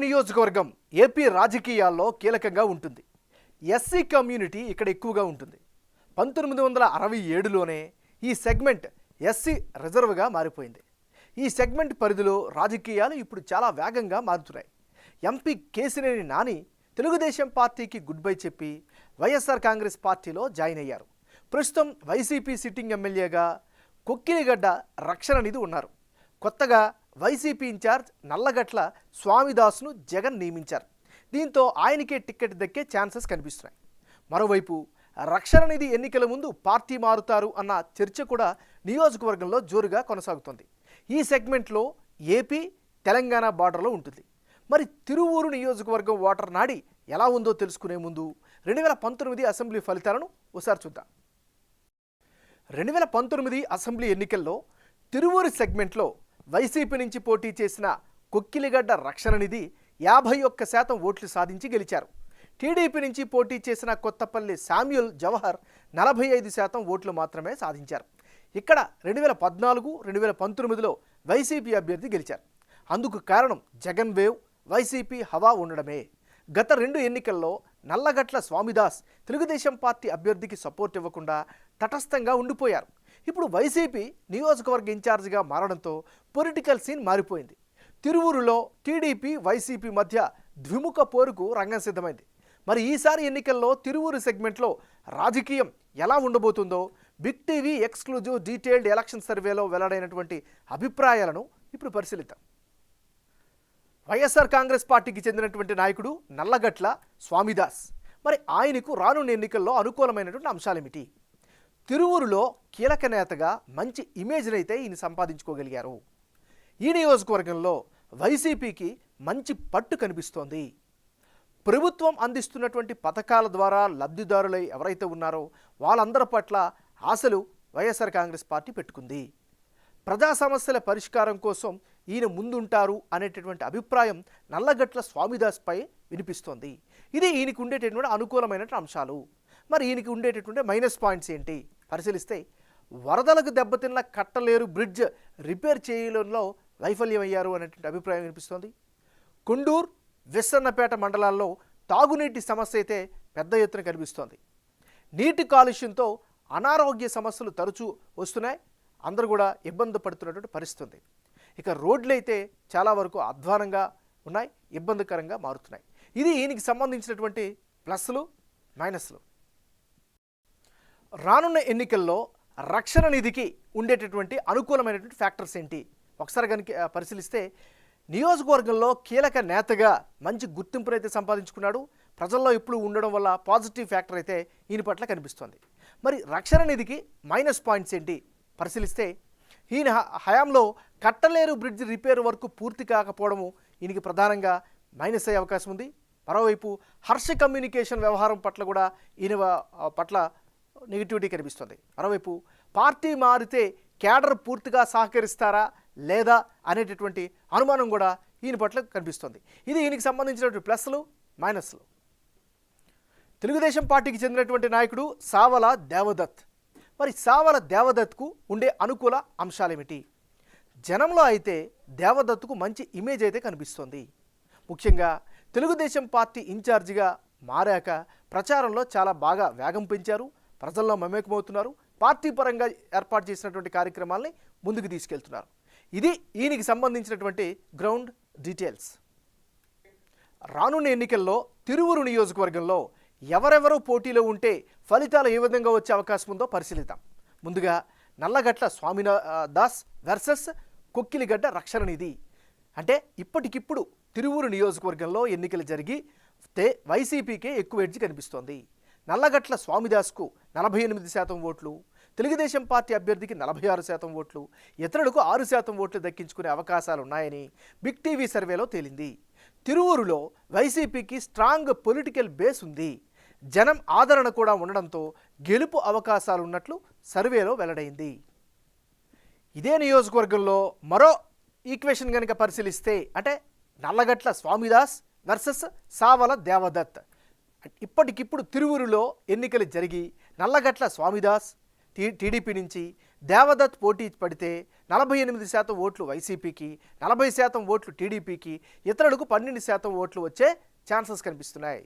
నియోజకవర్గం ఏపీ రాజకీయాల్లో కీలకంగా ఉంటుంది. ఎస్సీ కమ్యూనిటీ ఇక్కడ ఎక్కువగా ఉంటుంది. 1967లోనే ఈ సెగ్మెంట్ ఎస్సీ రిజర్వ్గా మారిపోయింది. ఈ సెగ్మెంట్ పరిధిలో రాజకీయాలు ఇప్పుడు చాలా వేగంగా మారుతున్నాయి. ఎంపీ కేశినేని నాని తెలుగుదేశం పార్టీకి గుడ్ బై చెప్పి వైఎస్ఆర్ కాంగ్రెస్ పార్టీలో జాయిన్ అయ్యారు. ప్రస్తుతం వైసీపీ సిట్టింగ్ ఎమ్మెల్యేగా కొక్కిలిగడ్డ రక్షణ నిధి ఉన్నారు. కొత్తగా వైసీపీ ఇన్ఛార్జ్ నల్లగట్ల స్వామిదాస్ను జగన్ నియమించారు. దీంతో ఆయనకే టికెట్ దక్కే ఛాన్సెస్ కనిపిస్తున్నాయి. మరోవైపు రక్షణ నిధి ఎన్నికల ముందు పార్టీ మారుతారు అన్న చర్చ కూడా నియోజకవర్గంలో జోరుగా కొనసాగుతుంది. ఈ సెగ్మెంట్లో ఏపీ తెలంగాణ బార్డర్లో ఉంటుంది. మరి తిరువూరు నియోజకవర్గం ఓటర్ నాడి ఎలా ఉందో తెలుసుకునే ముందు 2019 అసెంబ్లీ ఫలితాలను ఒకసారి చూద్దాం. 2019 అసెంబ్లీ ఎన్నికల్లో తిరువూరు సెగ్మెంట్లో వైసీపీ నుంచి పోటీ చేసిన కొక్కిలిగడ్డ రక్షణ నిధి 51% ఓట్లు సాధించి గెలిచారు. టీడీపీ నుంచి పోటీ చేసిన కొత్తపల్లి శామ్యూల్ జవహర్ 45% ఓట్లు మాత్రమే సాధించారు. ఇక్కడ 2014, 2019లో వైసీపీ అభ్యర్థి గెలిచారు. అందుకు కారణం జగన్ వేవ్, వైసీపీ హవా ఉండడమే. గత 2 ఎన్నికల్లో నల్లగట్ల స్వామిదాస్ తెలుగుదేశం పార్టీ అభ్యర్థికి సపోర్ట్ ఇవ్వకుండా తటస్థంగా ఉండిపోయారు. ఇప్పుడు వైసీపీ నియోజకవర్గ ఇన్ఛార్జిగా మారడంతో పొలిటికల్ సీన్ మారిపోయింది. తిరువూరులో టీడీపీ, వైసీపీ మధ్య ద్విముఖ పోరుకు రంగం సిద్ధమైంది. మరి ఈసారి ఎన్నికల్లో తిరువూరు సెగ్మెంట్లో రాజకీయం ఎలా ఉండబోతుందో big TV exclusive detailed election సర్వేలో వెల్లడైనటువంటి అభిప్రాయాలను ఇప్పుడు పరిశీలిద్దాం. వైఎస్ఆర్ కాంగ్రెస్ పార్టీకి చెందినటువంటి నాయకుడు నల్లగట్ల స్వామిదాస్. మరి ఆయనకు రానున్న ఎన్నికల్లో అనుకూలమైనటువంటి అంశాలేమిటి? తిరువూరులో కీలక నేతగా మంచి ఇమేజ్ని అయితే ఈయన సంపాదించుకోగలిగారు. ఈ నియోజకవర్గంలో వైసీపీకి మంచి పట్టు కనిపిస్తోంది. ప్రభుత్వం అందిస్తున్నటువంటి పథకాల ద్వారా లబ్ధిదారులై ఎవరైతే ఉన్నారో వాళ్ళందరి పట్ల ఆశలు వైఎస్ఆర్ కాంగ్రెస్ పార్టీ పెట్టుకుంది. ప్రజా సమస్యల పరిష్కారం కోసం ఈయన ముందుంటారు అనేటటువంటి అభిప్రాయం నల్లగట్ల స్వామిదాస్పై వినిపిస్తోంది. ఇది ఈయనకు ఉండేటటువంటి అనుకూలమైనటువంటి అంశాలు. మరి ఈయనకి ఉండేటటువంటి మైనస్ పాయింట్స్ ఏంటి పరిశీలిస్తే, వరదలకు దెబ్బతిన్న కట్టలేరు బ్రిడ్జ్ రిపేర్ చేయడంలో వైఫల్యమయ్యారు అనేటువంటి అభిప్రాయం వినిపిస్తోంది. కొండూరు, విస్సన్నపేట మండలాల్లో తాగునీటి సమస్య అయితే పెద్ద ఎత్తున కనిపిస్తోంది. నీటి కాలుష్యంతో అనారోగ్య సమస్యలు తరచూ వస్తున్నాయి. అందరూ కూడా ఇబ్బంది పడుతున్నటువంటి పరిస్థితి ఉంది. ఇక రోడ్లు అయితే చాలా వరకు అధ్వానంగా ఉన్నాయి, ఇబ్బందికరంగా మారుతున్నాయి. ఇది ఈయనకి సంబంధించినటువంటి ప్లస్లు, మైనస్లు. రానున్న ఎన్నికల్లో రక్షణ నిధికి ఉండేటటువంటి అనుకూలమైనటువంటి ఫ్యాక్టర్స్ ఏంటి ఒకసారి కనుక పరిశీలిస్తే, నియోజకవర్గంలో కీలక నేతగా మంచి గుర్తింపునైతే సంపాదించుకున్నాడు. ప్రజల్లో ఇప్పుడు ఉండడం వల్ల పాజిటివ్ ఫ్యాక్టర్ అయితే ఈయన పట్ల కనిపిస్తోంది. మరి రక్షణ నిధికి మైనస్ పాయింట్స్ ఏంటి పరిశీలిస్తే, ఈయన హయాంలో కట్టలేరు బ్రిడ్జ్ రిపేర్ వరకు పూర్తి కాకపోవడము ఈయనకి ప్రధానంగా మైనస్ అయ్యే అవకాశం ఉంది. మరోవైపు హర్ష కమ్యూనికేషన్ వ్యవహారం పట్ల కూడా ఈయన పట్ల నెగిటివిటీ కనిపిస్తుంది. మరోవైపు పార్టీ మారితే క్యాడర్ పూర్తిగా సహకరిస్తారా లేదా అనేటటువంటి అనుమానం కూడా ఈయన పట్ల కనిపిస్తుంది. ఇది ఈయనకి సంబంధించినటువంటి ప్లస్లు, మైనస్లు. తెలుగుదేశం పార్టీకి చెందినటువంటి నాయకుడు సావల దేవదత్. మరి సావల దేవదత్కు ఉండే అనుకూల అంశాలేమిటి? జనంలో అయితే దేవదత్తుకు మంచి ఇమేజ్ అయితే కనిపిస్తోంది. ముఖ్యంగా తెలుగుదేశం పార్టీ ఇన్ఛార్జిగా మారాక ప్రచారంలో చాలా బాగా వేగం పెంచారు. ప్రజల్లో మమేకమవుతున్నారు. పార్టీ పరంగా ఏర్పాటు చేసినటువంటి కార్యక్రమాల్ని ముందుకు తీసుకెళ్తున్నారు. ఇది ఈయనకి సంబంధించినటువంటి గ్రౌండ్ డీటెయిల్స్. రానున్న ఎన్నికల్లో తిరువూరు నియోజకవర్గంలో ఎవరెవరో పోటీలో ఉంటే ఫలితాలు ఏ విధంగా వచ్చే అవకాశం ఉందో పరిశీలిద్దాం. ముందుగా నల్లగట్ల స్వామిదాస్ వర్సెస్ కొక్కిలిగడ్డ రక్షణ నిధి. అంటే ఇప్పటికిప్పుడు తిరువూరు నియోజకవర్గంలో ఎన్నికలు జరిగి వైసీపీకే ఎక్కువ ఎడ్జ్ కనిపిస్తోంది. నల్లగట్ల స్వామిదాస్కు 48% ఓట్లు, తెలుగుదేశం పార్టీ అభ్యర్థికి 46% ఓట్లు, ఇతరులకు 6% ఓట్లు దక్కించుకునే అవకాశాలు ఉన్నాయని బిగ్ టీవీ సర్వేలో తేలింది. తిరువూరులో వైసీపీకి స్ట్రాంగ్ పొలిటికల్ బేస్ ఉంది. జనం ఆదరణ కూడా ఉండడంతో గెలుపు అవకాశాలు ఉన్నట్లు సర్వేలో వెల్లడైంది. ఇదే నియోజకవర్గంలో మరో ఈక్వేషన్ కనుక పరిశీలిస్తే, అంటే నల్లగట్ల స్వామిదాస్ వర్సెస్ సావల దేవదత్. ఇప్పటికిప్పుడు తిరువూరులో ఎన్నికలు జరిగి నల్లగట్ల స్వామిదాస్ టీడీపీ నుంచి, దేవదత్ పోటీ పడితే 48% ఓట్లు వైసీపీకి, 40% ఓట్లు టీడీపీకి, ఇతరులకు 12% ఓట్లు వచ్చే ఛాన్సెస్ కనిపిస్తున్నాయి.